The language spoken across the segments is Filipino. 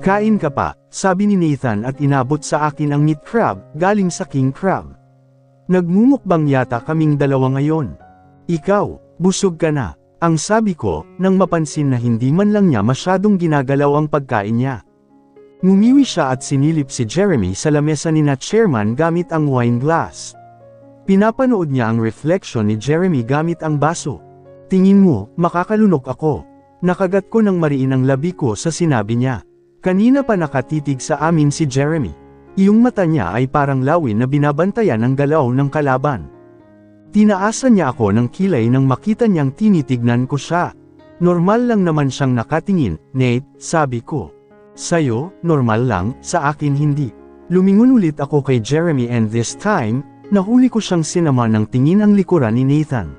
Kain ka pa, sabi ni Nathan at inabot sa akin ang meat crab, galing sa king crab. Nagmumukbang yata kaming dalawa ngayon. Ikaw, busog ka na, ang sabi ko, nang mapansin na hindi man lang niya masyadong ginagalaw ang pagkain niya. Ngumiwi siya at sinilip si Jeremy sa lamesa ni na chairman gamit ang wine glass. Pinapanood niya ang reflection ni Jeremy gamit ang baso. Tingin mo, makakalunok ako. Nakagat ko ng mariin ang labi ko sa sinabi niya. Kanina pa nakatitig sa amin si Jeremy. Iyong mata niya ay parang lawin na binabantayan ang galaw ng kalaban. Tinaasan niya ako ng kilay nang makita niyang tinitignan ko siya. Normal lang naman siyang nakatingin, Nate, sabi ko. Sa'yo, normal lang, sa akin hindi. Lumingon ulit ako kay Jeremy and this time, nahuli ko siyang sinama ng tingin ang likuran ni Nathan.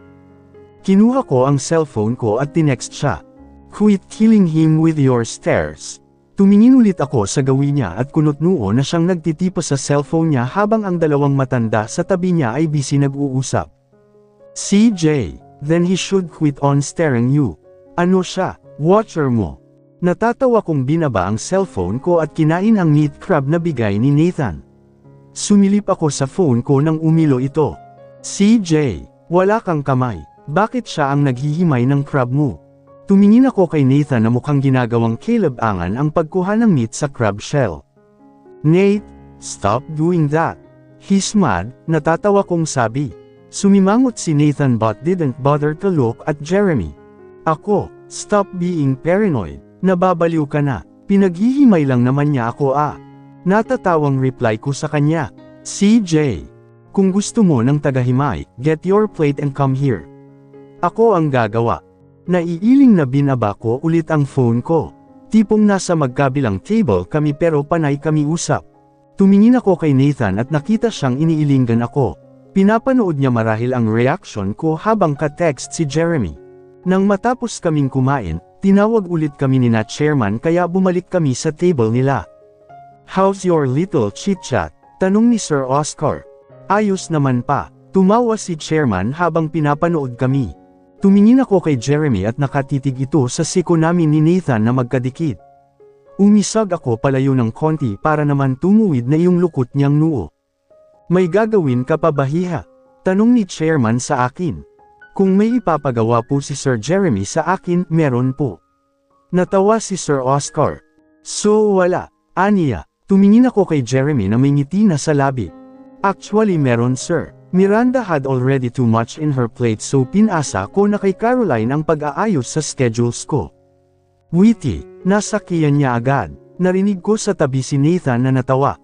Kinuha ko ang cellphone ko at tinext siya. Quit killing him with your stares. Tumingin ulit ako sa gawin niya at kunot-noo na siyang nagtitipa sa cellphone niya habang ang dalawang matanda sa tabi niya ay busy nag-uusap. CJ, then he should quit on staring you. Ano siya, watcher mo? Natatawa kong binaba ang cellphone ko at kinain ang meat crab na bigay ni Nathan. Sumilip ako sa phone ko nang umilo ito. CJ, wala kang kamay, bakit siya ang naghihimay ng crab mo? Tumingin ako kay Nathan na mukhang ginagawang kilab-angan ang pagkuha ng meat sa crab shell. Nate, stop doing that. He's mad, natatawa kong sabi. Sumimangot si Nathan but didn't bother to look at Jeremy. Ako, stop being paranoid, nababaliw ka na, pinaghihimay lang naman niya ako Natatawang reply ko sa kanya. CJ, kung gusto mo ng tagahimay, get your plate and come here. Ako ang gagawa. Naiiling na binaba ko ulit ang phone ko. Tipong nasa magkabilang table kami pero panay kami usap. Tumingin ako kay Nathan at nakita siyang iniilingan ako. Pinapanood niya marahil ang reaction ko habang ka-text si Jeremy. Nang matapos kaming kumain, tinawag ulit kami ni na chairman kaya bumalik kami sa table nila. How's your little chit-chat? Tanong ni Sir Oscar. Ayos naman pa. Tumawa si chairman habang pinapanood kami. Tumingin ako kay Jeremy at nakatitig ito sa siko namin ni Nathan na magkadikit. Umisag ako palayo ng konti para naman tumuwid na yung lukot niyang noo. May gagawin ka pa ba hiha? Tanong ni chairman sa akin. Kung may ipapagawa po si Sir Jeremy sa akin, meron po. Natawa si Sir Oscar. So wala, aniya. Tumingin ako kay Jeremy na may ngiti na sa labi. Actually meron sir. Miranda had already too much in her plate so pinasa ko na kay Caroline ang pag-aayos sa schedules ko. Witty, nasakiyan niya agad. Narinig ko sa tabi si Nathan na natawa.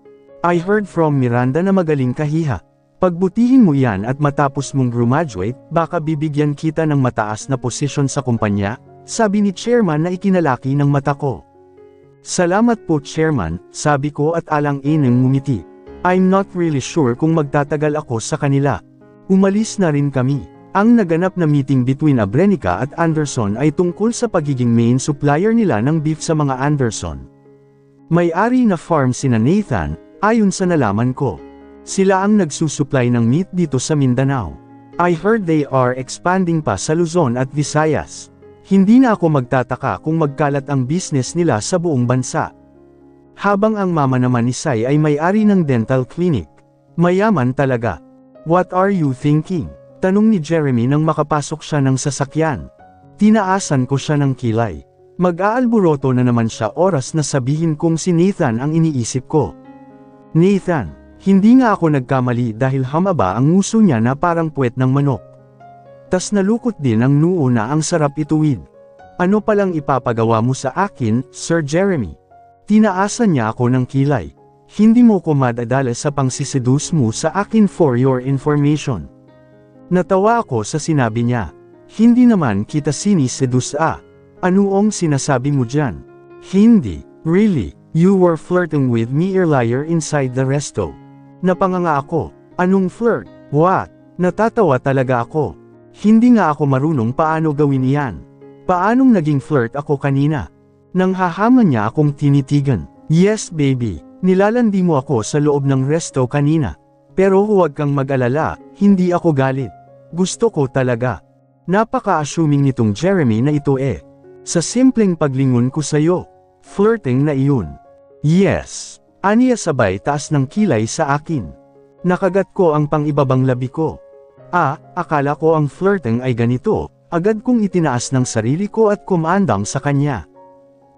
I heard from Miranda na magaling kahiha. Pagbutihin mo yan at matapos mong graduate, baka bibigyan kita ng mataas na posisyon sa kumpanya, sabi ni chairman na ikinalaki ng mata ko. Salamat po chairman, sabi ko at alang-inang ngumiti. I'm not really sure kung magtatagal ako sa kanila. Umalis na rin kami. Ang naganap na meeting between Abrenica at Anderson ay tungkol sa pagiging main supplier nila ng beef sa mga Anderson. May-ari na farm sina Nathan, ayon sa nalaman ko. Sila ang nagsusupply ng meat dito sa Mindanao. I heard they are expanding pa sa Luzon at Visayas. Hindi na ako magtataka kung magkalat ang business nila sa buong bansa. Habang ang mama naman ni Sai ay may-ari ng dental clinic. Mayaman talaga. What are you thinking? Tanong ni Jeremy nang makapasok siya ng sasakyan. Tinaasan ko siya ng kilay. Mag-aalburoto na naman siya oras na sabihin kong si Nathan ang iniisip ko. Nathan, hindi nga ako nagkamali dahil hamaba ang nguso niya na parang puwet ng manok. Tas nalukot din ang noo na ang sarap ituwid. Ano palang ipapagawa mo sa akin, Sir Jeremy? Tinaasan niya ako ng kilay. Hindi mo ko madadala sa pangsiseduce mo sa akin for your information. Natawa ako sa sinabi niya. Hindi naman kita siniseduce Anuong sinasabi mo dyan? Hindi, really, you were flirting with me earlier inside the resto. Napanganga ako. Anong flirt? What? Natatawa talaga ako. Hindi nga ako marunong paano gawin iyan. Paanong naging flirt ako kanina? Nang hahaman niya akong tinitigan. Yes baby, nilalandi mo ako sa loob ng resto kanina. Pero huwag kang mag-alala, hindi ako galit. Gusto ko talaga. Napaka-assuming nitong Jeremy na ito Sa simpleng paglingon ko sa'yo. Flirting na iyon. Yes. Aniya sabay taas ng kilay sa akin. Nakagat ko ang pang-ibabang labi ko. Akala ko ang flirting ay ganito, agad kong itinaas ng sarili ko at kumandang sa kanya.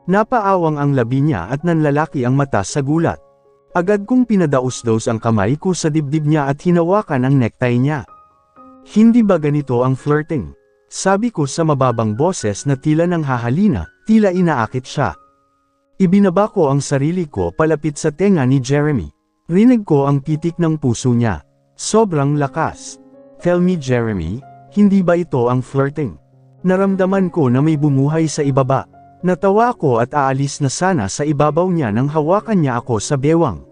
Napaawang ang labi niya at nanlalaki ang mata sa gulat. Agad kong pinadaos-dos ang kamay ko sa dibdib niya at hinawakan ang necktie niya. Hindi ba ganito ang flirting? Sabi ko sa mababang boses na tila nang hahalina, tila inaakit siya. Ibinaba ko ang sarili ko palapit sa tenga ni Jeremy. Rinig ko ang pitik ng puso niya. Sobrang lakas. Tell me Jeremy, hindi ba ito ang flirting? Naramdaman ko na may bumuhay sa ibaba. Natawa ako at aalis na sana sa ibabaw niya nang hawakan niya ako sa bewang.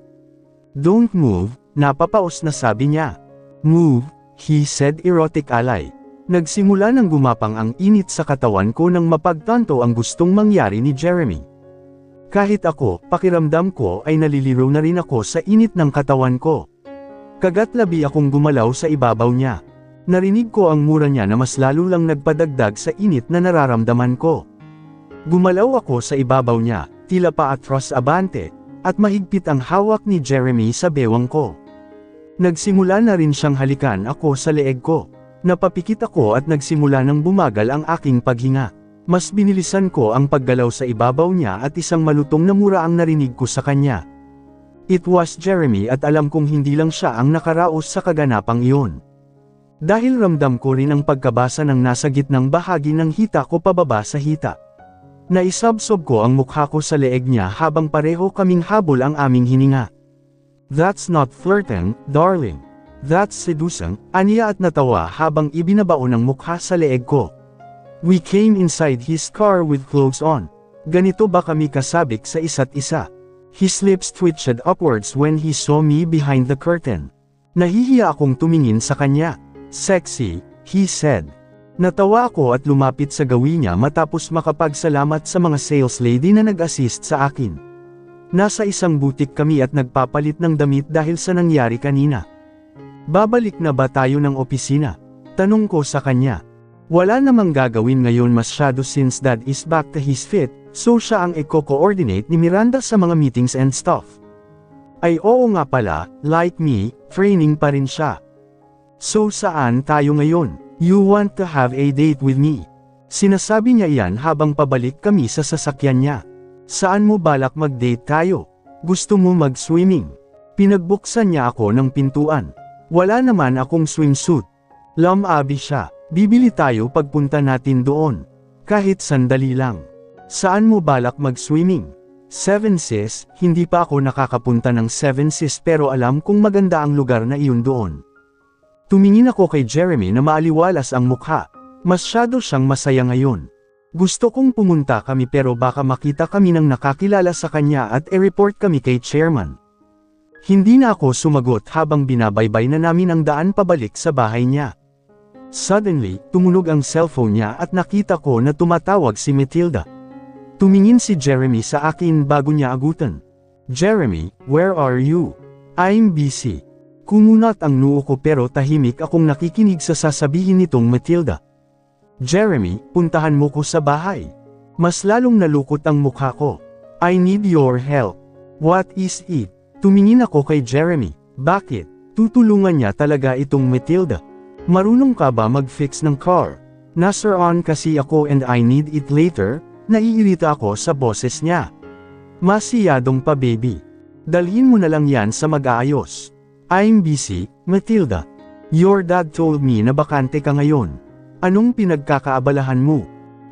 Don't move, napapaos na sabi niya. Move, he said erotic ally. Nagsimula nang gumapang ang init sa katawan ko nang mapagtanto ang gustong mangyari ni Jeremy. Kahit ako, pakiramdam ko ay naliliro na rin ako sa init ng katawan ko. Kagat-labi akong gumalaw sa ibabaw niya. Narinig ko ang mura niya na mas lalo lang nagpadagdag sa init na nararamdaman ko. Gumalaw ako sa ibabaw niya, tila pa atros abante, at mahigpit ang hawak ni Jeremy sa bewang ko. Nagsimula na rin siyang halikan ako sa leeg ko. Napapikit ako at nagsimula nang bumagal ang aking paghinga. Mas binilisan ko ang paggalaw sa ibabaw niya at isang malutong na mura ang narinig ko sa kanya. It was Jeremy at alam kong hindi lang siya ang nakaraos sa kaganapang iyon. Dahil ramdam ko rin ang pagkabasa ng nasa gitnang bahagi ng hita ko pababa sa hita. Naisabsob ko ang mukha ko sa leeg niya habang pareho kaming habol ang aming hininga. That's not flirting, darling. That's seducing, aniya at natawa habang ibinabaon ang mukha sa leeg ko. We came inside his car with clothes on. Ganito ba kami kasabik sa isa't isa? His lips twitched upwards when he saw me behind the curtain. Nahihiya akong tumingin sa kanya. Sexy, he said. Natawa ako at lumapit sa gawi niya matapos makapagsalamat sa mga sales lady na nag-assist sa akin. Nasa isang butik kami at nagpapalit ng damit dahil sa nangyari kanina. Babalik na ba tayo ng opisina? Tanong ko sa kanya. Wala namang gagawin ngayon masyado since Dad is back to his fit, so siya ang eko-coordinate ni Miranda sa mga meetings and stuff. Ay oo nga pala, like me, training pa rin siya. So saan tayo ngayon? You want to have a date with me? Sinasabi niya iyan habang pabalik kami sa sasakyan niya. Saan mo balak mag-date tayo? Gusto mo mag-swimming? Pinagbuksan niya ako ng pintuan. Wala naman akong swimsuit. Lamabi siya. Bibili tayo pagpunta natin doon. Kahit sandali lang. Saan mo balak mag-swimming? Seven Seas, hindi pa ako nakakapunta ng Seven Seas pero alam kung maganda ang lugar na iyon doon. Tumingin ako kay Jeremy na maaliwalas ang mukha. Masyado siyang masaya ngayon. Gusto kong pumunta kami pero baka makita kami ng nakakilala sa kanya at i-report kami kay chairman. Hindi na ako sumagot habang binabaybay na namin ang daan pabalik sa bahay niya. Suddenly, tumunog ang cellphone niya at nakita ko na tumatawag si Matilda. Tumingin si Jeremy sa akin bago niya agutan. Jeremy, where are you? I'm busy. Kumunat ang noo ko pero tahimik akong nakikinig sa sasabihin nitong Matilda. Jeremy, puntahan mo ko sa bahay. Mas lalong nalukot ang mukha ko. I need your help. What is it? Tumingin ako kay Jeremy. Bakit? Tutulungan niya talaga itong Matilda. Marunong ka ba mag-fix ng car? Nasaan kasi ako and I need it later, naiirita ako sa boses niya. Masiyadong pa baby. Dalhin mo na lang yan sa mag-aayos. I'm busy, Matilda. Your dad told me na bakante ka ngayon. Anong pinagkakaabalahan mo?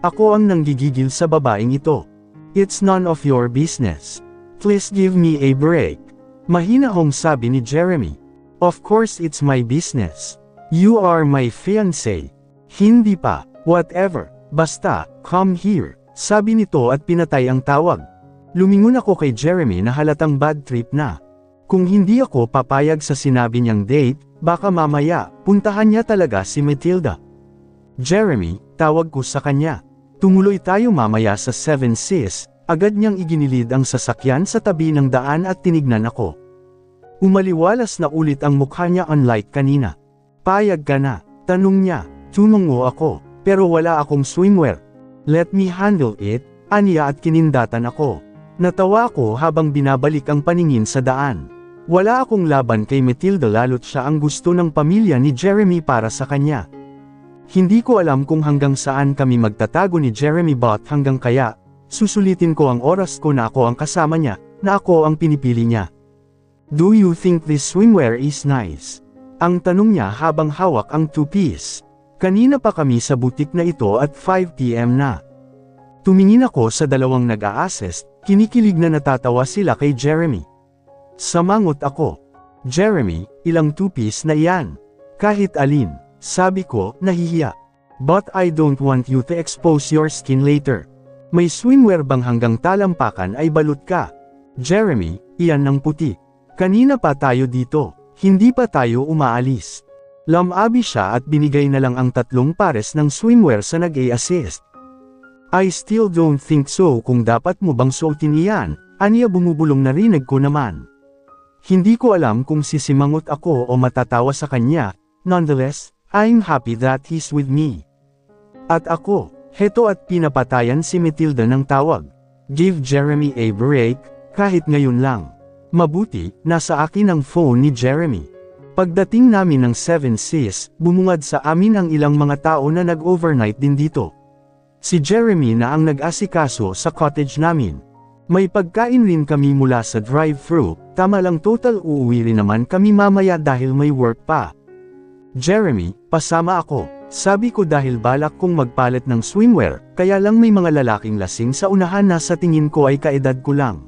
Ako ang nanggigigil sa babaeng ito. It's none of your business. Please give me a break. Mahinahong sabi ni Jeremy. Of course it's my business. You are my fiancé. Hindi pa, whatever, basta, come here, sabi nito at pinatay ang tawag. Lumingon ako kay Jeremy na halatang bad trip na. Kung hindi ako papayag sa sinabi niyang date, baka mamaya, puntahan niya talaga si Matilda. Jeremy, tawag ko sa kanya. Tumuloy tayo mamaya sa Seven Seas, agad niyang iginilid ang sasakyan sa tabi ng daan at tinignan ako. Umaliwalas na ulit ang mukha niya unlike kanina. Payag ka na, tanong niya, tumungo ako, pero wala akong swimwear. Let me handle it, aniya at kinindatan ako. Natawa ako habang binabalik ang paningin sa daan. Wala akong laban kay Matilda lalo't siya ang gusto ng pamilya ni Jeremy para sa kanya. Hindi ko alam kung hanggang saan kami magtatago ni Jeremy but hanggang kaya, susulitin ko ang oras ko na ako ang kasama niya, na ako ang pinipili niya. Do you think this swimwear is nice? Ang tanong niya habang hawak ang two-piece. Kanina pa kami sa butik na ito at 5 PM na. Tumingin ako sa dalawang nag-a-assist, kinikilig na natatawa sila kay Jeremy. Samangot ako. Jeremy, ilang two-piece na iyan? Kahit alin, sabi ko, nahihiya. But I don't want you to expose your skin later. May swimwear bang hanggang talampakan ay balot ka? Jeremy, iyan ng puti. Kanina pa tayo dito, hindi pa tayo umaalis. Lamabi siya at binigay na lang ang 3 pares ng swimwear sa nag-a-assist. I still don't think so kung dapat mo bang suotin iyan, aniya bumubulong na rinig ko naman. Hindi ko alam kung sisimangot ako o matatawa sa kanya, nonetheless, I'm happy that he's with me. At ako, heto at pinapatayan si Matilda ng tawag. Give Jeremy a break, kahit ngayon lang. Mabuti, nasa akin ang phone ni Jeremy. Pagdating namin ng 7 Seas, bumungad sa amin ang ilang mga tao na nag-overnight din dito. Si Jeremy na ang nag-asikaso sa cottage namin. May pagkain rin kami mula sa drive-thru, tama lang total uuwi rin naman kami mamaya dahil may work pa. Jeremy, pasama ako, sabi ko dahil balak kong magpalit ng swimwear, kaya lang may mga lalaking lasing sa unahan na sa tingin ko ay kaedad ko lang.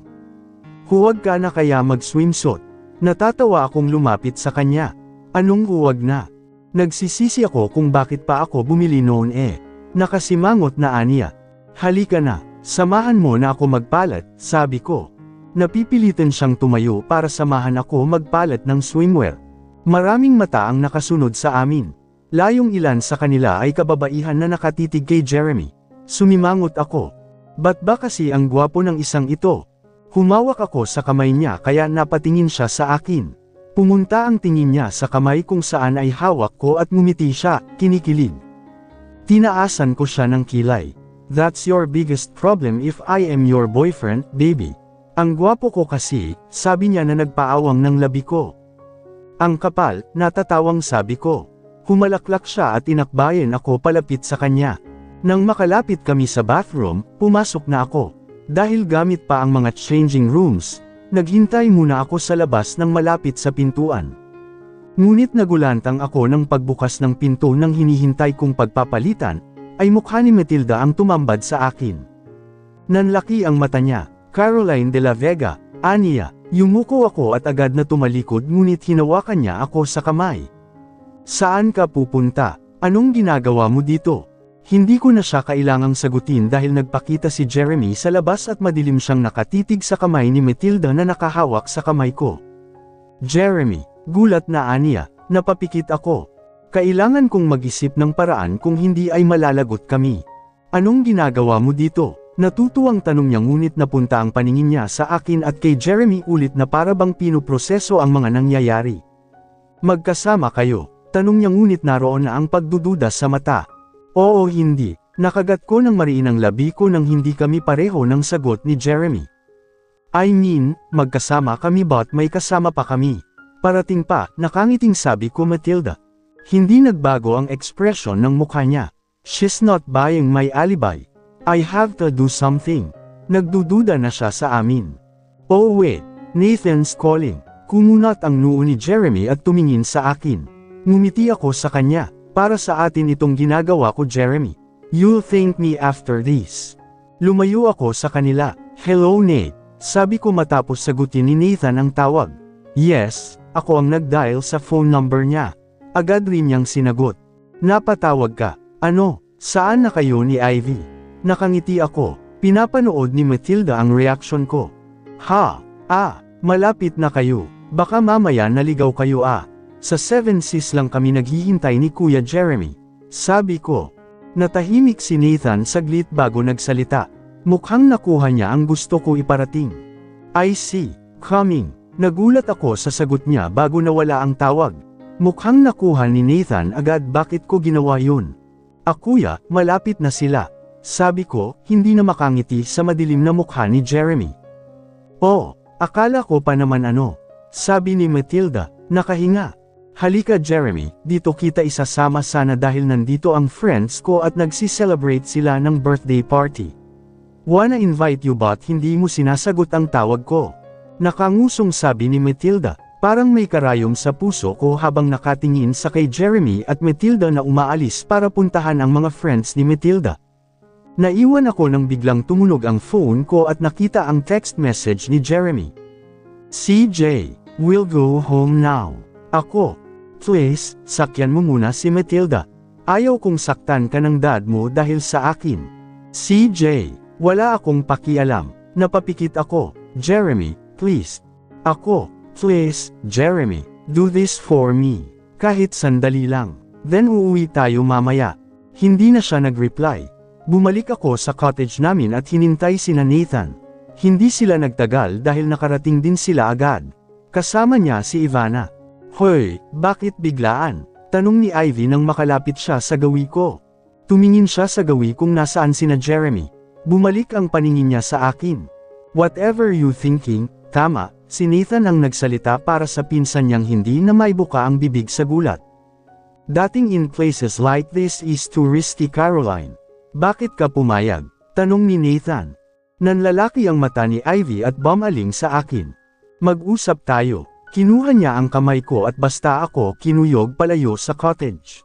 Huwag ka na kaya mag-swimsuit. Natatawa akong lumapit sa kanya. Anong huwag na? Nagsisisi ako kung bakit pa ako bumili noon eh. Nakasimangot na aniya. Halika na, samahan mo na ako magpalit, sabi ko. Napipilitan siyang tumayo para samahan ako magpalit ng swimwear. Maraming mata ang nakasunod sa amin. Layong ilan sa kanila ay kababaihan na nakatitig kay Jeremy. Sumimangot ako. Ba't ba kasi ang gwapo ng isang ito? Humawak ako sa kamay niya kaya napatingin siya sa akin. Pumunta ang tingin niya sa kamay kung saan ay hawak ko at ngumiti siya, kinikilig. Tinaasan ko siya ng kilay. That's your biggest problem if I am your boyfriend, baby. Ang gwapo ko kasi, sabi niya na nagpaawang ng labi ko. Ang kapal, natatawang sabi ko. Humalaklak siya at inakbayan ako palapit sa kanya. Nang makalapit kami sa bathroom, pumasok na ako. Dahil gamit pa ang mga changing rooms, naghintay muna ako sa labas ng malapit sa pintuan. Ngunit nagulantang ako ng pagbukas ng pinto nang hinihintay kong pagpapalitan, ay mukha ni Matilda ang tumambad sa akin. Nanlaki ang mata niya, Caroline de la Vega, aniya, yumuko ako at agad na tumalikod ngunit hinawakan niya ako sa kamay. Saan ka pupunta? Anong ginagawa mo dito? Hindi ko na siya kailangang sagutin dahil nagpakita si Jeremy sa labas at madilim siyang nakatitig sa kamay ni Matilda na nakahawak sa kamay ko. Jeremy, gulat na aniya, napapikit ako. Kailangan kong mag-isip ng paraan kung hindi ay malalagot kami. Anong ginagawa mo dito? Natutuwang tanong niya ngunit napunta ang paningin niya sa akin at kay Jeremy ulit na para bang pinuproseso ang mga nangyayari. Magkasama kayo, tanong niya ngunit naroon na ang pagdududa sa mata. Oo hindi, nakagat ko ng mariin ang labi ko nang hindi kami pareho ng sagot ni Jeremy. I mean, magkasama kami but may kasama pa kami. Parating pa, nakangiting sabi ko Matilda. Hindi nagbago ang ekspresyon ng mukha niya. She's not buying my alibi. I have to do something. Nagdududa na siya sa amin. Oh wait, Nathan's calling. Kumunat ang noo ni Jeremy at tumingin sa akin. Ngumiti ako sa kanya. Para sa atin itong ginagawa ko Jeremy. You'll thank me after this. Lumayo ako sa kanila. Hello Nate, sabi ko matapos sagutin ni Nathan ang tawag. Yes, ako ang nag-dial sa phone number niya. Agad rin niyang sinagot. Napatawag ka. Ano, saan na kayo ni Ivy? Nakangiti ako. Pinapanood ni Matilda ang reaksyon ko. Malapit na kayo. Baka mamaya naligaw kayo Sa 7 Seas lang kami naghihintay ni Kuya Jeremy. Sabi ko. Natahimik si Nathan saglit bago nagsalita. Mukhang nakuha niya ang gusto ko iparating. I see. Coming. Nagulat ako sa sagot niya bago nawala ang tawag. Mukhang nakuha ni Nathan agad bakit ko ginawa yun. Kuya, malapit na sila. Sabi ko, hindi na makangiti sa madilim na mukha ni Jeremy. Oh, akala ko pa naman ano. Sabi ni Matilda, nakahinga. Halika Jeremy, dito kita isasama sana dahil nandito ang friends ko at nagsi-celebrate sila ng birthday party. Wanna invite you but hindi mo sinasagot ang tawag ko. Nakangusong sabi ni Matilda, parang may karayom sa puso ko habang nakatingin sa kay Jeremy at Matilda na umaalis para puntahan ang mga friends ni Matilda. Naiwan ako nang biglang tumunog ang phone ko at nakita ang text message ni Jeremy. CJ, we'll go home now. Ako, please, sakyan mo muna si Matilda. Ayaw kong saktan ka ng dad mo dahil sa akin. CJ, wala akong pakialam. Napapikit ako. Jeremy, please. Ako, please, Jeremy, do this for me. Kahit sandali lang. Then uuwi tayo mamaya. Hindi na siya nag-reply. Bumalik ako sa cottage namin at hinintay sina Nathan. Hindi sila nagtagal dahil nakarating din sila agad. Kasama niya si Ivana. Hoy, bakit biglaan? Tanong ni Ivy nang makalapit siya sa gawi ko. Tumingin siya sa gawi kung nasaan sina Jeremy. Bumalik ang paningin niya sa akin. Whatever you thinking, tama, si Nathan ang nagsalita para sa pinsan niyang hindi na maibuka ang bibig sa gulat. Dating in places like this is too risky Caroline. Bakit ka pumayag? Tanong ni Nathan. Nanlalaki ang mata ni Ivy at bumaling sa akin. Mag-usap tayo. Kinuha niya ang kamay ko at basta ako kinuyog palayo sa cottage.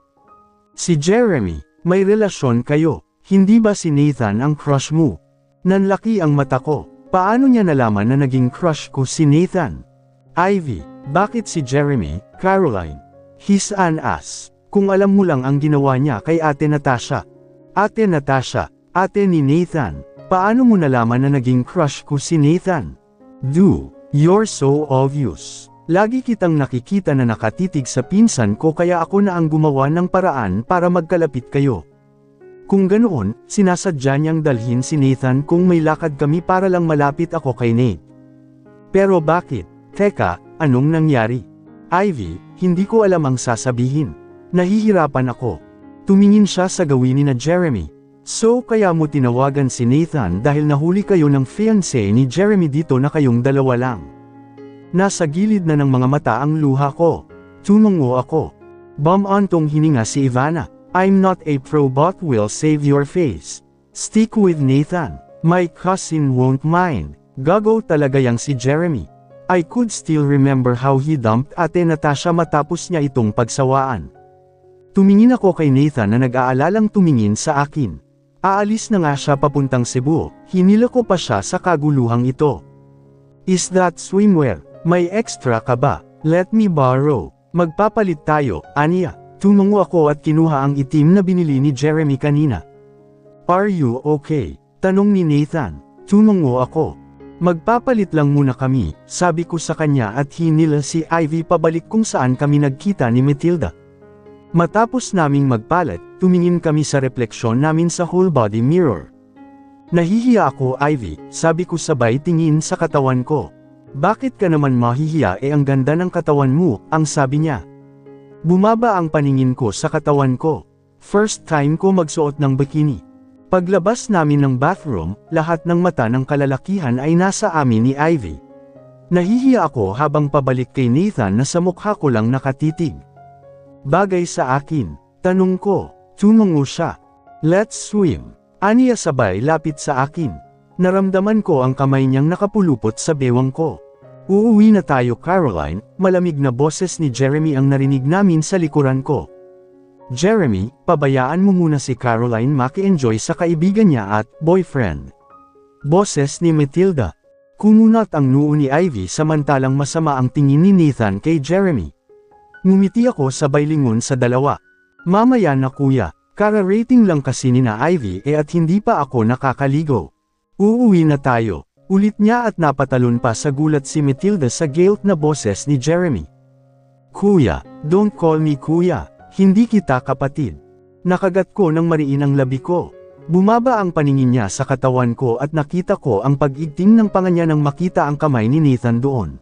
Si Jeremy, may relasyon kayo. Hindi ba si Nathan ang crush mo? Nanlaki ang mata ko. Paano niya nalaman na naging crush ko si Nathan? Ivy, bakit si Jeremy, Caroline? He's an ass. Kung alam mo lang ang ginawa niya kay Ate Natasha. Ate Natasha, ate ni Nathan, paano mo nalaman na naging crush ko si Nathan? You're so obvious. Lagi kitang nakikita na nakatitig sa pinsan ko kaya ako na ang gumawa ng paraan para magkalapit kayo. Kung ganoon, sinasadya niyang dalhin si Nathan kung may lakad kami para lang malapit ako kay Nate. Pero bakit? Teka, anong nangyari? Ivy, hindi ko alam ang sasabihin. Nahihirapan ako. Tumingin siya sa gawin ni na Jeremy. So kaya mo tinawagan si Nathan dahil nahuli kayo ng fiancé ni Jeremy dito na kayong dalawa lang. Nasa gilid na ng mga mata ang luha ko. Tumungo ako. Bumantong hininga si Ivana. I'm not a pro but will save your face. Stick with Nathan. My cousin won't mind. Gago talaga yang si Jeremy. I could still remember how he dumped Ate Natasha matapos niya itong pagsawaan. Tumingin ako kay Nathan na nag-aalalang tumingin sa akin. Aalis na nga siya papuntang Cebu, hinila ko pa siya sa kaguluhang ito. Is that swimwear? May extra ka ba? Let me borrow. Magpapalit tayo, aniya. Tumungo ako at kinuha ang itim na binili ni Jeremy kanina. Are you okay? Tanong ni Nathan. Tumungo ako. Magpapalit lang muna kami, sabi ko sa kanya at hinila si Ivy pabalik kung saan kami nagkita ni Matilda. Matapos naming magpalit, tumingin kami sa refleksyon namin sa whole body mirror. Nahihiya ako Ivy, sabi ko sabay tingin sa katawan ko. Bakit ka naman mahihiya ang ganda ng katawan mo, ang sabi niya. Bumaba ang paningin ko sa katawan ko. First time ko magsuot ng bikini. Paglabas namin ng bathroom, lahat ng mata ng kalalakihan ay nasa amin ni Ivy. Nahihiya ako habang pabalik kay Nathan na sa mukha ko lang nakatitig. Bagay sa akin, tanong ko, tumungo siya. Let's swim. Aniya sabay lapit sa akin. Naramdaman ko ang kamay niyang nakapulupot sa bewang ko. Uuwi na tayo Caroline, malamig na boses ni Jeremy ang narinig namin sa likuran ko. Jeremy, pabayaan mo muna si Caroline maki-enjoy sa kaibigan niya at boyfriend. Boses ni Matilda. Kumunat ang noo ni Ivy samantalang masama ang tingin ni Nathan kay Jeremy. Ngumiti ako sabay lingon sa dalawa. Mamaya na kuya, kara-rating lang kasi ni na Ivy at hindi pa ako nakakaligo. Uuwi na tayo. Ulit niya at napatalon pa sa gulat si Matilda sa guilt na boses ni Jeremy. Kuya, don't call me kuya, hindi kita kapatid. Nakagat ko ng mariin ang labi ko. Bumaba ang paningin niya sa katawan ko at nakita ko ang pag-igting ng panga niya nang makita ang kamay ni Nathan doon.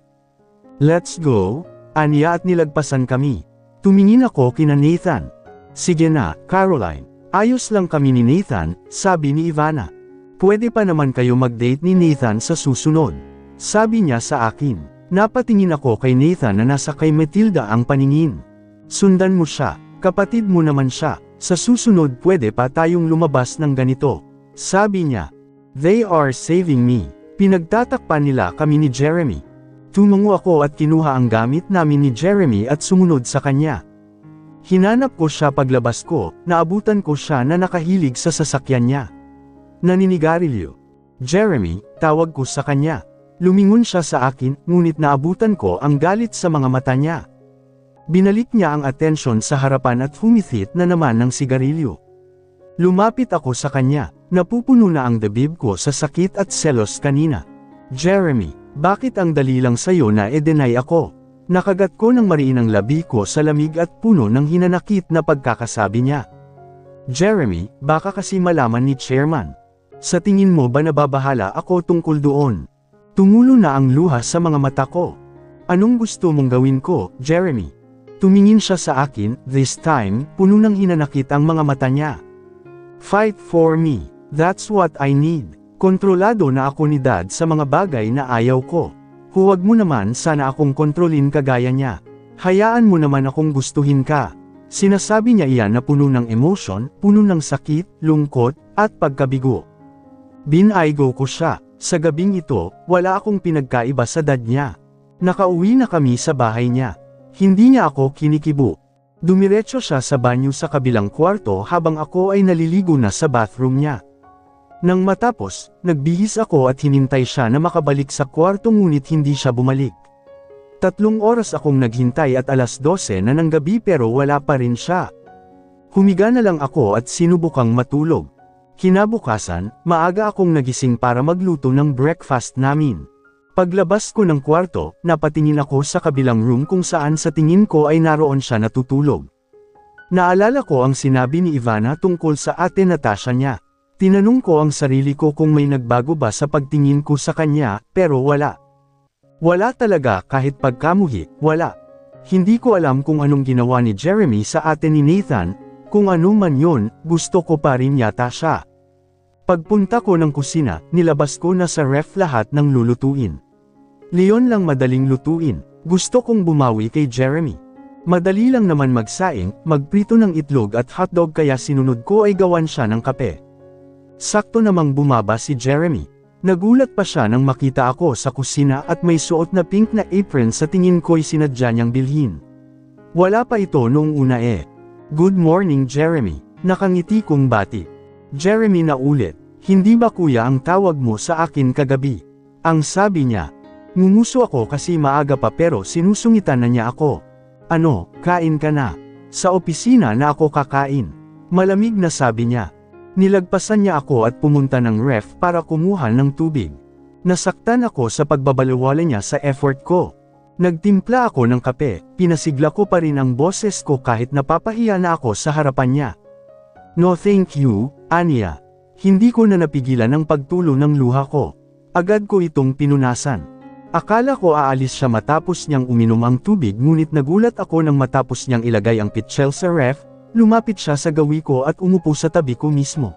Let's go, aniya at nilagpasan kami. Tumingin ako kina Nathan. Sige na, Caroline, ayos lang kami ni Nathan, sabi ni Ivana. Pwede pa naman kayo mag-date ni Nathan sa susunod. Sabi niya sa akin. Napatingin ako kay Nathan na nasa kay Matilda ang paningin. Sundan mo siya, kapatid mo naman siya, sa susunod pwede pa tayong lumabas ng ganito. Sabi niya. They are saving me. Pinagtatakpan nila kami ni Jeremy. Tumango ako at kinuha ang gamit namin ni Jeremy at sumunod sa kanya. Hinanap ko siya paglabas ko, naabutan ko siya na nakahilig sa sasakyan niya. Naninigarilyo. Jeremy, tawag ko sa kanya. Lumingon siya sa akin, ngunit naabutan ko ang galit sa mga mata niya. Binalik niya ang atensyon sa harapan at humithit na naman ng sigarilyo. Lumapit ako sa kanya, napupuno na ang dibdib ko sa sakit at selos kanina. Jeremy, bakit ang dali lang sa'yo na e-deny ako? Nakagat ko ng mariin ang labi ko sa lamig at puno ng hinanakit na pagkakasabi niya. Jeremy, baka kasi malaman ni Chairman. Sa tingin mo ba nababahala ako tungkol doon? Tumulo na ang luha sa mga mata ko. Anong gusto mong gawin ko, Jeremy? Tumingin siya sa akin, this time, puno ng hinanakit ang mga mata niya. Fight for me, that's what I need. Kontrolado na ako ni Dad sa mga bagay na ayaw ko. Huwag mo naman sana akong kontrolin kagaya niya. Hayaan mo naman akong gustuhin ka. Sinasabi niya iyan na puno ng emosyon, puno ng sakit, lungkot, at pagkabigo. Binaygo ko siya. Sa gabing ito, wala akong pinagkaiba sa dad niya. Nakauwi na kami sa bahay niya. Hindi niya ako kinikibo. Dumiretso siya sa banyo sa kabilang kwarto habang ako ay naliligo na sa bathroom niya. Nang matapos, nagbihis ako at hinintay siya na makabalik sa kwarto ngunit hindi siya bumalik. 3 oras akong naghintay at 12:00 na ng gabi pero wala pa rin siya. Humiga na lang ako at sinubukang matulog. Kinabukasan, maaga akong nagising para magluto ng breakfast namin. Paglabas ko ng kwarto, napatingin ako sa kabilang room kung saan sa tingin ko ay naroon siya natutulog. Naalala ko ang sinabi ni Ivana tungkol sa ate Natasha niya. Tinanong ko ang sarili ko kung may nagbago ba sa pagtingin ko sa kanya, pero wala. Wala talaga kahit pagkamuhi, wala. Hindi ko alam kung anong ginawa ni Jeremy sa ate ni Nathan, kung ano man yun, gusto ko pa rin yata siya. Pagpunta ko ng kusina, nilabas ko na sa ref lahat ng lulutuin. Leon lang madaling lutuin, gusto kong bumawi kay Jeremy. Madali lang naman magsaing, magprito ng itlog at hotdog kaya sinunod ko ay gawan siya ng kape. Sakto namang bumaba si Jeremy. Nagulat pa siya nang makita ako sa kusina at may suot na pink na apron sa tingin ko'y sinadya niyang bilhin. Wala pa ito noong una eh. Good morning Jeremy, nakangiti kong bati. Jeremy na ulit, hindi ba kuya ang tawag mo sa akin kagabi? Ang sabi niya. Ngumuso ako kasi maaga pa pero sinusungitan na niya ako. Ano, kain ka na? Sa opisina na ako kakain. Malamig na sabi niya. Nilagpasan niya ako at pumunta ng ref para kumuha ng tubig. Nasaktan ako sa pagbabalewala niya sa effort ko. Nagtimpla ako ng kape, pinasigla ko pa rin ang boses ko kahit napapahiya na ako sa harapan niya. No thank you, Anya. Hindi ko na napigilan ang pagtulo ng luha ko. Agad ko itong pinunasan. Akala ko aalis siya matapos niyang uminom ang tubig ngunit nagulat ako nang matapos niyang ilagay ang pitchel sa ref. Lumapit siya sa gawi ko at umupo sa tabi ko mismo.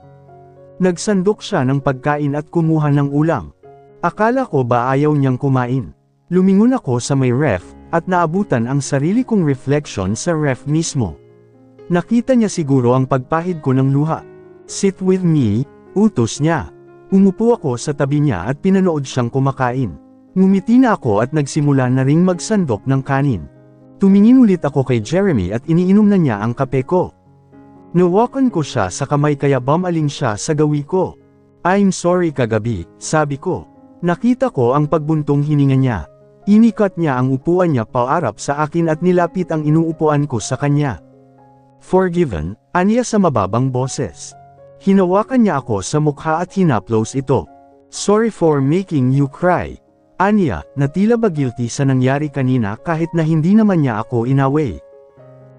Nagsandok siya ng pagkain at kumuha ng ulam. Akala ko ba ayaw niyang kumain. Lumingon ako sa may ref, at naabutan ang sarili kong reflection sa ref mismo. Nakita niya siguro ang pagpahid ko ng luha. Sit with me, utos niya. Umupo ako sa tabi niya at pinanood siyang kumakain. Ngumiti na ako at nagsimula na ring magsandok ng kanin. Tumingin ulit ako kay Jeremy at iniinom na niya ang kape ko. Nawakan ko siya sa kamay kaya bumaling siya sa gawi ko. I'm sorry kagabi, sabi ko. Nakita ko ang pagbuntong hininga niya. Inikat niya ang upuan niya paarap sa akin at nilapit ang inuupuan ko sa kanya. Forgiven, aniya sa mababang boses. Hinawakan niya ako sa mukha at hinaplos ito. Sorry for making you cry. Anya, na tila ba guilty sa nangyari kanina kahit na hindi naman niya ako inaway.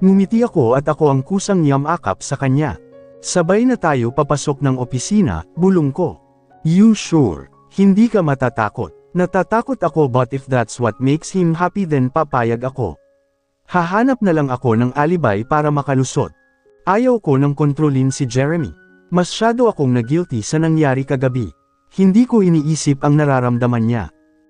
Ngumiti ako at ako ang kusang yamakap sa kanya. Sabay na tayo papasok ng opisina, bulong ko. You sure? Hindi ka matatakot? Natatakot ako but if that's what makes him happy then papayag ako. Hahanap na lang ako ng alibay para makalusot. Ayaw ko nang kontrolin si Jeremy. Masyado akong na-guilty sa nangyari kagabi. Hindi ko iniisip ang nararamdaman niya.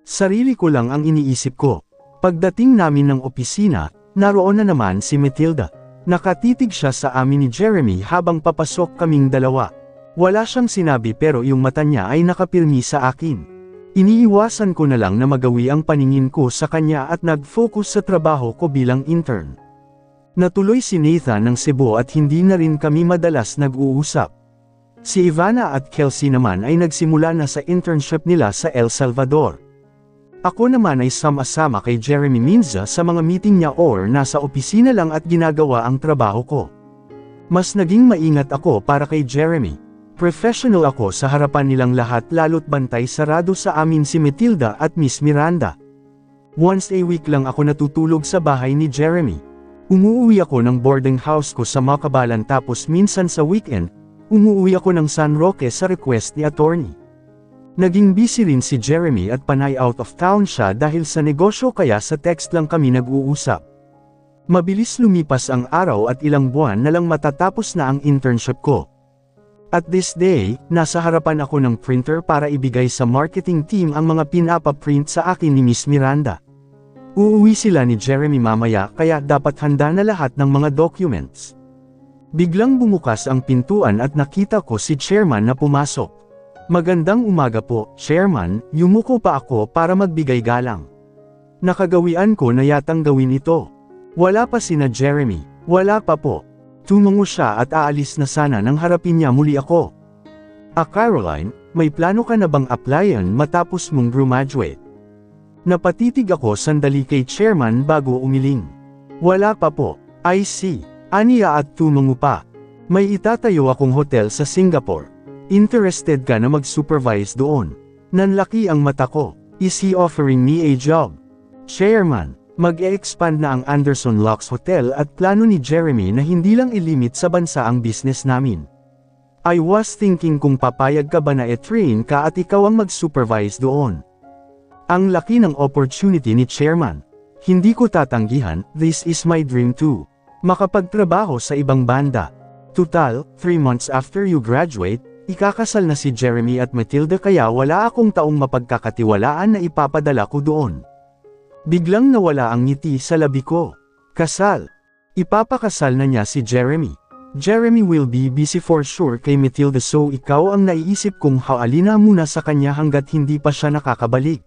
Sarili ko lang ang iniisip ko. Pagdating namin ng opisina, naroon na naman si Matilda. Nakatitig siya sa amin ni Jeremy habang papasok kaming dalawa. Wala siyang sinabi pero yung mata niya ay nakapirmi sa akin. Iniiwasan ko na lang na magawi ang paningin ko sa kanya at nag-focus sa trabaho ko bilang intern. Natuloy si Nathan ng Cebu at hindi na rin kami madalas nag-uusap. Si Ivana at Kelsey naman ay nagsimula na sa internship nila sa El Salvador. Ako naman ay sama-sama kay Jeremy minsan sa mga meeting niya or nasa opisina lang at ginagawa ang trabaho ko. Mas naging maingat ako para kay Jeremy. Professional ako sa harapan nilang lahat lalo't bantay sarado sa amin si Matilda at Miss Miranda. Once a week lang ako natutulog sa bahay ni Jeremy. Umuuwi ako ng boarding house ko sa Makabalan tapos minsan sa weekend, umuuwi ako ng San Roque sa request ni attorney. Naging busy rin si Jeremy at panay out of town siya dahil sa negosyo kaya sa text lang kami nag-uusap. Mabilis lumipas ang araw at ilang buwan na lang matatapos na ang internship ko. At this day, nasa harapan ako ng printer para ibigay sa marketing team ang mga pinapa-print sa akin ni Miss Miranda. Uuwi sila ni Jeremy mamaya kaya dapat handa na lahat ng mga documents. Biglang bumukas ang pintuan at nakita ko si chairman na pumasok. Magandang umaga po, Chairman, yumuko pa ako para magbigay galang. Nakagawian ko na yatang gawin ito. Wala pa sina Jeremy, wala pa po. Tumango siya at aalis na sana nang harapin niya muli ako. Caroline, may plano ka na bang applyan matapos mong graduate? Napatitig ako sandali kay Chairman bago umiling. Wala pa po, I see, aniya at tumango pa. May itatayo akong hotel sa Singapore. Interested ka na mag-supervise doon? Nanlaki ang mata ko. Is he offering me a job? Chairman, mag-e-expand na ang Anderson Locks Hotel at plano ni Jeremy na hindi lang ilimit sa bansa ang business namin. I was thinking kung papayag ka ba na e-train ka at ikaw ang mag-supervise doon. Ang laki ng opportunity ni Chairman. Hindi ko tatanggihan, this is my dream too. Makapagtrabaho sa ibang banda. Tutal, 3 months after you graduate, ikakasal na si Jeremy at Matilda kaya wala akong taong mapagkakatiwalaan na ipapadala ko doon. Biglang nawala ang ngiti sa labi ko. Kasal. Ipapakasal na niya si Jeremy. Jeremy will be busy for sure kay Matilda so ikaw ang naiisip kong haalina muna sa kanya hanggat hindi pa siya nakakabalik.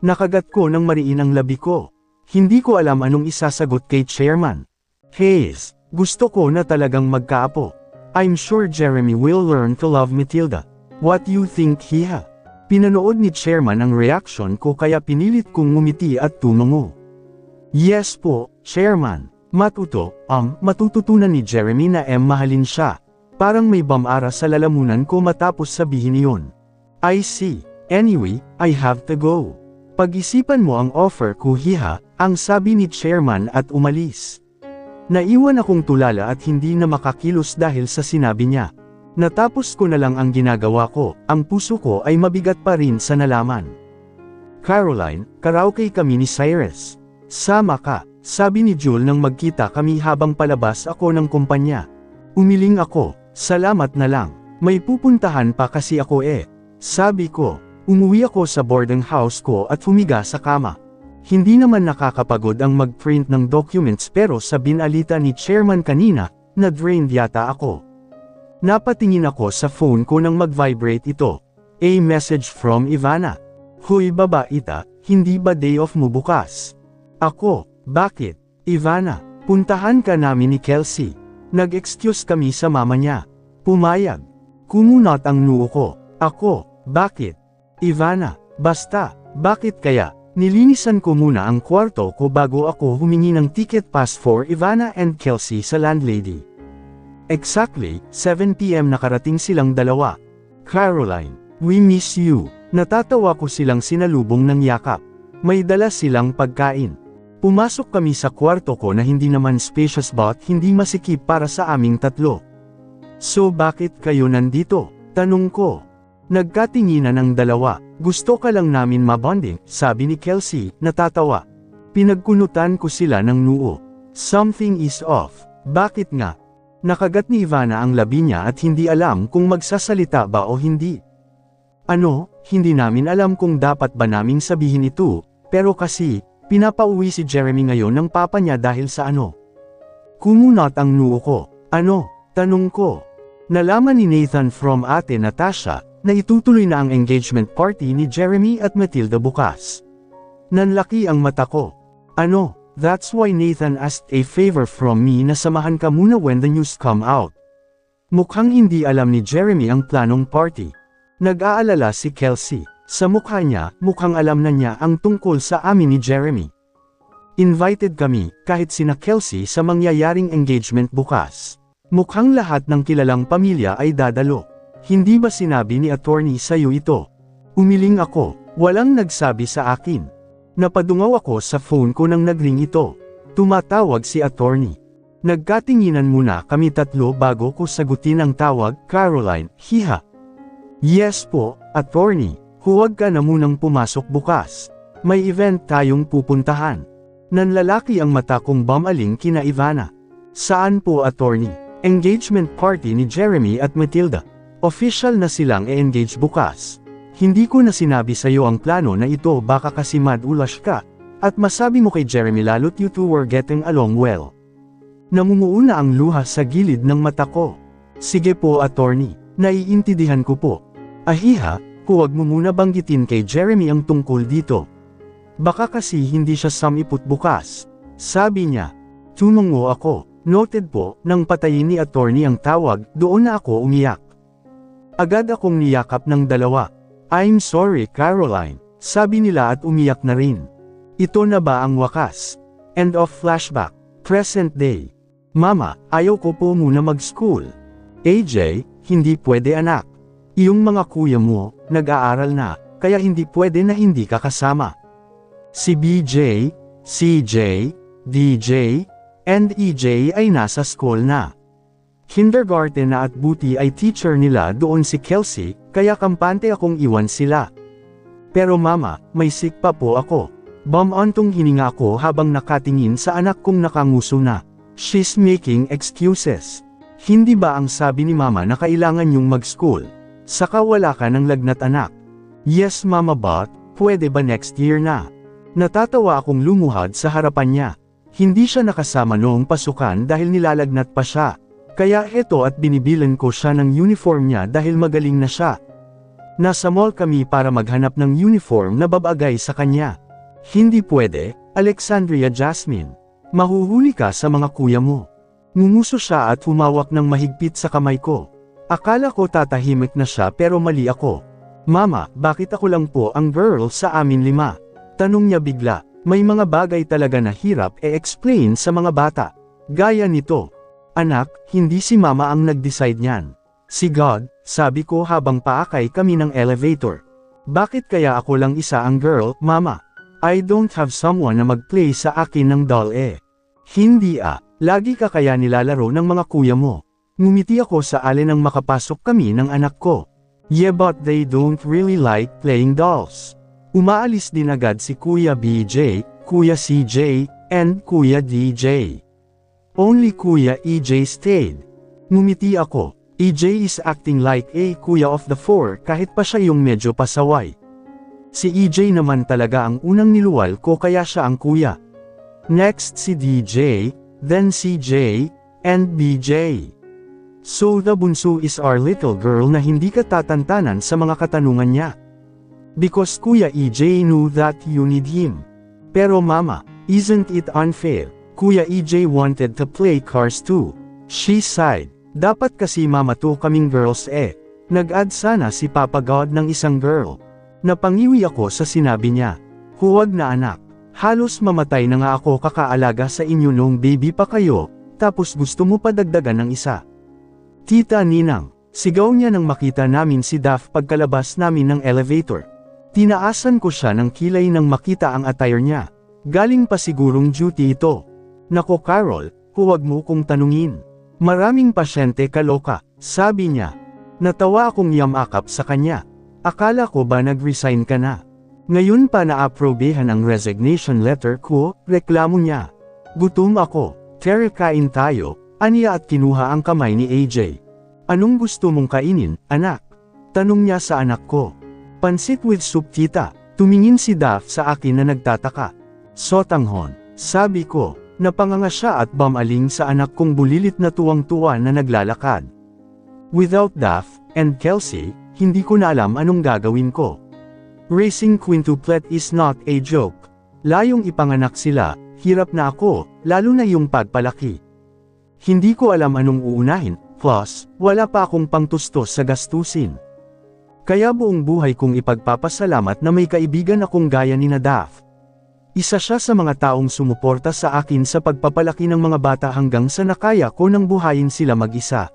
Nakagat ko ng mariin ang labi ko. Hindi ko alam anong isasagot kay Chairman. Hayes, gusto ko na talagang magkaapo. I'm sure Jeremy will learn to love Matilda. What do you think, Hiha? Pinanood ni Chairman ang reaction ko kaya pinilit kong ngumiti at tumango. Yes po, Chairman. Matututunan ni Jeremy na mahalin siya. Parang may bamara sa lalamunan ko matapos sabihin iyon. I see. Anyway, I have to go. Pag-isipan mo ang offer ko, Hiha, ang sabi ni Chairman at umalis. Naiwan akong tulala at hindi na makakilos dahil sa sinabi niya. Natapos ko na lang ang ginagawa ko, ang puso ko ay mabigat pa rin sa nalaman. Caroline, karaoke kami ni Cyrus. Sama ka, sabi ni Jewel nang magkita kami habang palabas ako ng kumpanya. Umiling ako, salamat na lang, may pupuntahan pa kasi ako Sabi ko, umuwi ako sa boarding house ko at humiga sa kama. Hindi naman nakakapagod ang mag-print ng documents pero sa binalita ni Chairman kanina, na-drained yata ako. Napatingin ako sa phone ko nang mag-vibrate ito. A message from Ivana. Hoy babaita, hindi ba day off mo bukas? Ako, bakit? Ivana, puntahan ka namin ni Kelsey. Nag-excuse kami sa mama niya. Pumayag. Kumunot ang noo ko. Ako, bakit? Ivana, basta, bakit kaya? Nilinisan ko muna ang kwarto ko bago ako humingi ng ticket pass for Ivana and Kelsey sa landlady. Exactly, 7 PM nakarating silang dalawa. Caroline, we miss you. Natatawa ko silang sinalubong ng yakap. May dala silang pagkain. Pumasok kami sa kwarto ko na hindi naman spacious but hindi masikip para sa aming tatlo. So bakit kayo nandito? Tanong ko. Nagkatinginan ang dalawa. Gusto ka lang namin mabonding, sabi ni Kelsey, natatawa. Pinagkunutan ko sila ng noo. Something is off. Bakit nga? Nakagat ni Ivana ang labi niya at hindi alam kung magsasalita ba o hindi. Ano, hindi namin alam kung dapat ba naming sabihin ito, pero kasi, pinapauwi si Jeremy ngayon ng papa niya dahil sa ano. Kumunot ang noo ko. Ano? Tanong ko. Nalaman ni Nathan from Ate Natasha, na itutuloy na ang engagement party ni Jeremy at Matilda bukas. Nanlaki ang mata ko. Ano? That's why Nathan asked a favor from me na samahan ka muna when the news come out. Mukhang hindi alam ni Jeremy ang planong party. Nag-aalala si Kelsey. Sa mukha niya, mukhang alam na niya ang tungkol sa amin ni Jeremy. Invited kami, kahit sina Kelsey sa mangyayaring engagement bukas. Mukhang lahat ng kilalang pamilya ay dadalo. Hindi ba sinabi ni attorney sa'yo ito? Umiling ako, walang nagsabi sa akin. Napadungaw ako sa phone ko nang nagring ito. Tumatawag si attorney. Nagkatinginan muna kami tatlo bago ko sagutin ang tawag, Caroline, hiha. Yes po, attorney, huwag ka na munang pumasok bukas. May event tayong pupuntahan. Nanlalaki ang mata kong bumaling kina Ivana. Saan po attorney? Engagement party ni Jeremy at Matilda. Official na silang e-engage bukas. Hindi ko na sinabi sa'yo ang plano na ito baka kasi mad-ulash ka, at masabi mo kay Jeremy lalo't you two were getting along well. Namumuuna ang luha sa gilid ng mata ko. Sige po attorney, naiintindihan ko po. Ahiha, huwag mo muna banggitin kay Jeremy ang tungkol dito. Baka kasi hindi siya samiput bukas. Sabi niya. Tumungo ako. Noted po, nang patayin ni attorney ang tawag, doon na ako umiyak. Agad akong niyakap ng dalawa. I'm sorry Caroline, sabi nila at umiyak na rin. Ito na ba ang wakas? End of flashback. Present day. Mama, ayaw ko po muna mag-school. AJ, hindi pwede anak. Iyong mga kuya mo, nag-aaral na, kaya hindi pwede na hindi ka kasama. Si BJ, CJ, DJ, and EJ ay nasa school na. Kindergarten na at buti ay teacher nila doon si Kelsey, kaya kampante akong iwan sila. Pero mama, may sick pa po ako. Bumantong hininga ko habang nakatingin sa anak kong nakanguso na. She's making excuses. Hindi ba ang sabi ni mama na kailangan yung mag-school? Saka wala ka ng lagnat anak. Yes mama but, pwede ba next year na? Natatawa akong lumuhad sa harapan niya. Hindi siya nakasama noong pasukan dahil nilalagnat pa siya. Kaya eto at binibilan ko siya ng uniform niya dahil magaling na siya. Nasa mall kami para maghanap ng uniform na babagay sa kanya. Hindi pwede, Alexandria Jasmine. Mahuhuli ka sa mga kuya mo. Ngumuso siya at humawak ng mahigpit sa kamay ko. Akala ko tatahimik na siya pero mali ako. Mama, bakit ako lang po ang girl sa amin 5? Tanong niya bigla. May mga bagay talaga na hirap e-explain sa mga bata. Gaya nito. Anak, hindi si mama ang nag-decide niyan. Si God, sabi ko habang paakay kami ng elevator. Bakit kaya ako lang isa ang girl, mama? I don't have someone na mag-play sa akin ng doll eh. Hindi lagi ka kaya nilalaro ng mga kuya mo. Ngumiti ako sa alin nang makapasok kami ng anak ko. Yeah but they don't really like playing dolls. Umaalis din agad si Kuya BJ, Kuya CJ, and Kuya DJ. Only Kuya EJ stayed. Ngumiti ako. EJ is acting like a kuya of the four kahit pa siya yung medyo pasaway. Si EJ naman talaga ang unang niluwal ko kaya siya ang kuya. Next si DJ, then CJ, and BJ. So the bunso is our little girl na hindi ka tatantanan sa mga katanungan niya. Because Kuya EJ knew that you need him. Pero mama, isn't it unfair? Kuya EJ wanted to play cars too. She sighed. Dapat kasi mama to kaming girls eh. Nag-add sana si Papa God ng isang girl. Napangiwi ako sa sinabi niya. Huwag na anak. Halos mamatay na nga ako kakaalaga sa inyo noong baby pa kayo, tapos gusto mo pa dagdagan ng isa. Tita Ninang, sigaw niya nang makita namin si Daph pagkalabas namin ng elevator. Tinaasan ko siya ng kilay nang makita ang attire niya. Galing pa sigurong duty ito. Nako Carol, huwag mo kong tanungin. Maraming pasyente kaloka, sabi niya. Natawa akong yamakap sa kanya. Akala ko ba nag-resign ka na? Ngayon pa na-aprobehan ang resignation letter ko, reklamo niya. Gutom ako, tara kain tayo. Aniya at kinuha ang kamay ni AJ. Anong gusto mong kainin, anak? Tanong niya sa anak ko. Pansit with soup tita. Tumingin si Daph sa akin na nagtataka. Sotanghon, sabi ko, napanganga siya at bumaling sa anak kong bulilit na tuwang-tuwa na naglalakad. Without Daph and Kelsey, hindi ko na alam anong gagawin ko. Raising quintuplet is not a joke. Layong ipanganak sila, hirap na ako, lalo na yung pagpalaki. Hindi ko alam anong uunahin, plus, wala pa akong pangtustos sa gastusin. Kaya buong buhay kong ipagpapasalamat na may kaibigan akong gaya ni Daph. Isa siya sa mga taong sumuporta sa akin sa pagpapalaki ng mga bata hanggang sa nakaya ko nang buhayin sila mag-isa.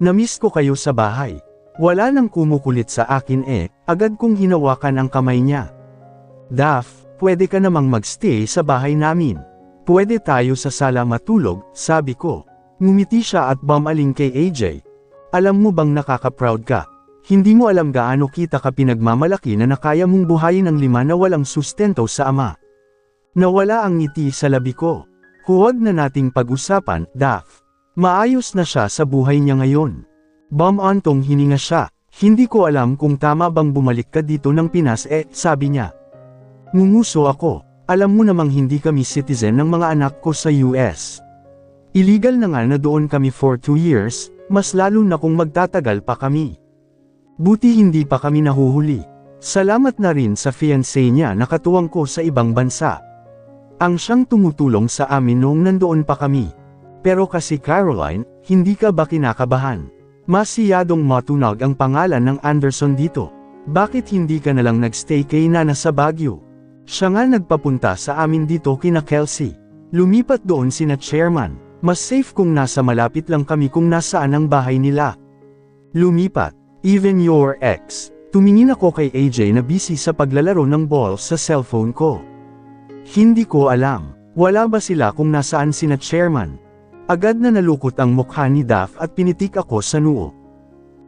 Namiss ko kayo sa bahay. Wala nang kumukulit sa akin agad kong hinawakan ang kamay niya. Daph, pwede ka namang magstay sa bahay namin. Pwede tayo sa sala matulog, sabi ko. Ngumiti siya at bumaling kay AJ. Alam mo bang nakaka-proud ka? Hindi mo alam gaano kita ka pinagmamalaki na nakaya mong buhayin ang 5 na walang sustento sa ama. Nawala ang ngiti sa labi ko. Huwag na nating pag-usapan, Daph. Maayos na siya sa buhay niya ngayon. Bumantong hininga siya. Hindi ko alam kung tama bang bumalik ka dito ng Pinas sabi niya. Ngunguso ako. Alam mo namang hindi kami citizen ng mga anak ko sa US. Illegal na nga na doon kami for 2 years, mas lalo na kung magtatagal pa kami. Buti hindi pa kami nahuhuli. Salamat na rin sa fiancé niya na katuwang ko sa ibang bansa. Ang siyang tumutulong sa amin noong nandoon pa kami. Pero kasi Caroline, hindi ka ba kinakabahan? Masiyadong matunog ang pangalan ng Anderson dito. Bakit hindi ka nalang nagstay kay Nana sa Baguio? Siya nga nagpapunta sa amin dito kina Kelsey. Lumipat doon sina Chairman. Mas safe kung nasa malapit lang kami kung nasaan ang bahay nila. Lumipat. Even your ex. Tumingin ako kay AJ na busy sa paglalaro ng ball sa cellphone ko. Hindi ko alam. Wala ba sila kung nasaan sina Chairman? Agad na nalukot ang mukha ni Daph at pinitik ako sa noo.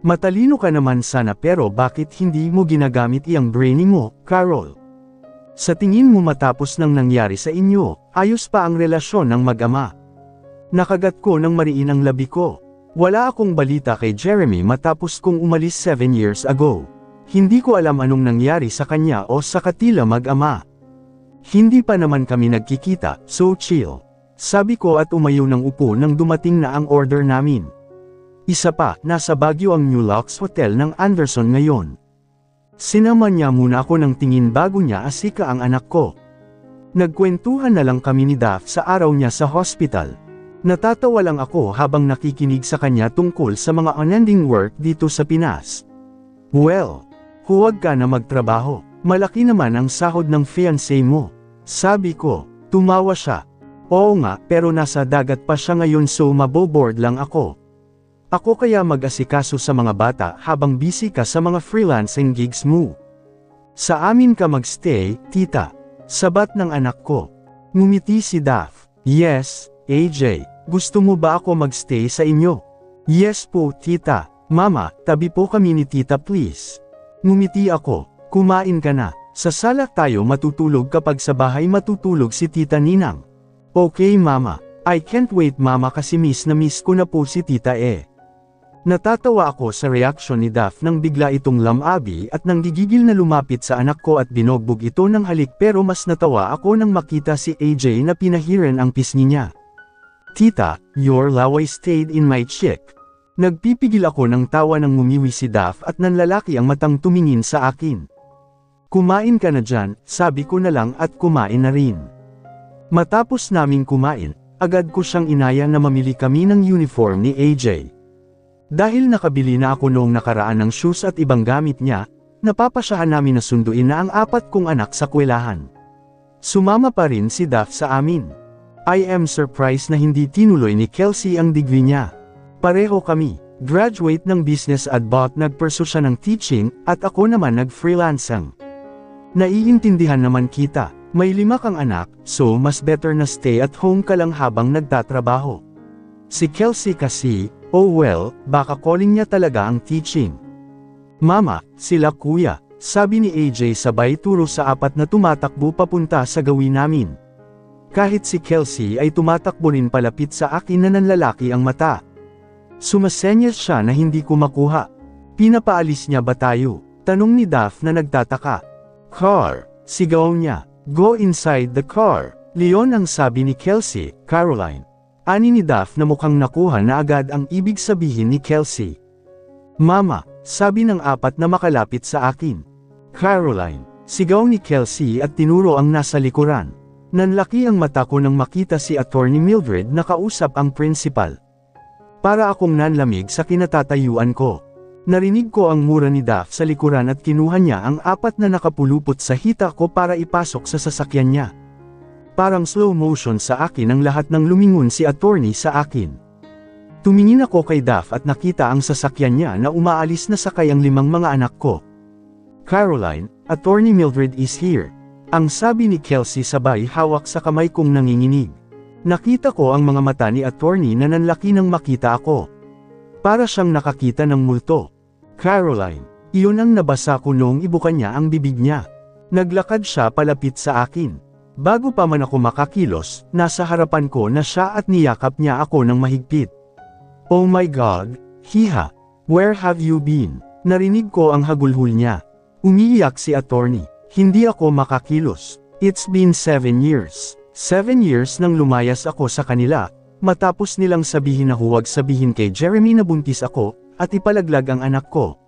Matalino ka naman sana pero bakit hindi mo ginagamit iyang brainy mo, Carol? Sa tingin mo matapos nang nangyari sa inyo, ayos pa ang relasyon ng mag-ama. Nakagat ko ng mariin ang labi ko. Wala akong balita kay Jeremy matapos kong umalis 7 years ago. Hindi ko alam anong nangyari sa kanya o sa katila mag-ama. Hindi pa naman kami nagkikita, so chill. Sabi ko at umayo ng upo nang dumating na ang order namin. Isa pa, nasa Baguio ang New Lux Hotel ng Anderson ngayon. Sinama niya muna ako ng tingin bago niya asika ang anak ko. Nagkwentuhan na lang kami ni Daph sa araw niya sa hospital. Natatawa lang ako habang nakikinig sa kanya tungkol sa mga unending work dito sa Pinas. Well, huwag ka na magtrabaho. Malaki naman ang sahod ng fiancé mo. Sabi ko, tumawa siya. Oo nga, pero nasa dagat pa siya ngayon so maboboard lang ako. Ako kaya mag-asikaso sa mga bata habang busy ka sa mga freelancing gigs mo. Sa amin ka magstay, tita. Sabat ng anak ko. Ngumiti si Daph. Yes, AJ. Gusto mo ba ako magstay sa inyo? Yes po, tita. Mama, tabi po kami ni tita please. Ngumiti ako. Kumain ka na. Sa sala tayo matutulog kapag sa bahay matutulog si tita Ninang. Okay mama. I can't wait mama kasi miss na miss ko na po si tita Natatawa ako sa reaksyon ni Daph nang bigla itong lamabi at nang gigigil na lumapit sa anak ko at binogbog ito ng halik pero mas natawa ako nang makita si AJ na pinahiran ang pisngi niya. Tita, your laway stayed in my cheek. Nagpipigil ako ng tawa nang ngumiwi si Daph at nanlalaki ang matang tumingin sa akin. Kumain ka na dyan, sabi ko na lang at kumain na rin. Matapos naming kumain, agad ko siyang inaya na mamili kami ng uniform ni AJ. Dahil nakabili na ako noong nakaraan ng shoes at ibang gamit niya, napapasyahan namin na sunduin na ang 4 kong anak sa kwelahan. Sumama pa rin si Daph sa amin. I am surprised na hindi tinuloy ni Kelsey ang degree niya. Pareho kami, graduate ng business at nagpursue siya ng teaching, at ako naman nag-freelancing. Naiintindihan naman kita, may 5 kang anak, so mas better na stay at home ka lang habang nagtatrabaho. Si Kelsey kasi, oh well, baka calling niya talaga ang teaching. Mama, sila kuya, sabi ni AJ sabay turo sa 4 na tumatakbo papunta sa gawin namin. Kahit si Kelsey ay tumatakbo rin palapit sa akin na nanlalaki ang mata. Sumasenyas siya na hindi ko makuha. Pinapaalis niya ba tayo? Tanong ni Daff na nagtataka. Car, sigaw niya. Go inside the car. Leon ang sabi ni Kelsey, Caroline. Ani ni Daff na mukhang nakuha na agad ang ibig sabihin ni Kelsey. Mama, sabi ng apat na makalapit sa akin. Caroline, sigaw ni Kelsey at tinuro ang nasa likuran. Nanlaki ang mata ko nang makita si Attorney Mildred na kausap ang principal. Para akong nanlamig sa kinatatayuan ko. Narinig ko ang mura ni Daff sa likuran at kinuha niya ang apat na nakapulupot sa hita ko para ipasok sa sasakyan niya. Parang slow motion sa akin ang lahat ng lumingon si Attorney sa akin. Tumingin ako kay Daff at nakita ang sasakyan niya na umaalis na sakay ang 5 mga anak ko. Caroline, Attorney Mildred is here. Ang sabi ni Kelsey sabay hawak sa kamay kong nanginginig. Nakita ko ang mga mata ni Attorney na nanlaki nang makita ako. Para siyang nakakita ng multo. Caroline, iyon ang nabasa ko noong ibukan niya ang bibig niya. Naglakad siya palapit sa akin. Bago pa man ako makakilos, nasa harapan ko na siya at niyakap niya ako ng mahigpit. Oh my God, hiha, where have you been? Narinig ko ang hagulhul niya. Umiiyak si Attorney. Hindi ako makakilos. It's been 7 years. 7 years nang lumayas ako sa kanila, matapos nilang sabihin na huwag sabihin kay Jeremy na buntis ako, at ipalaglag ang anak ko.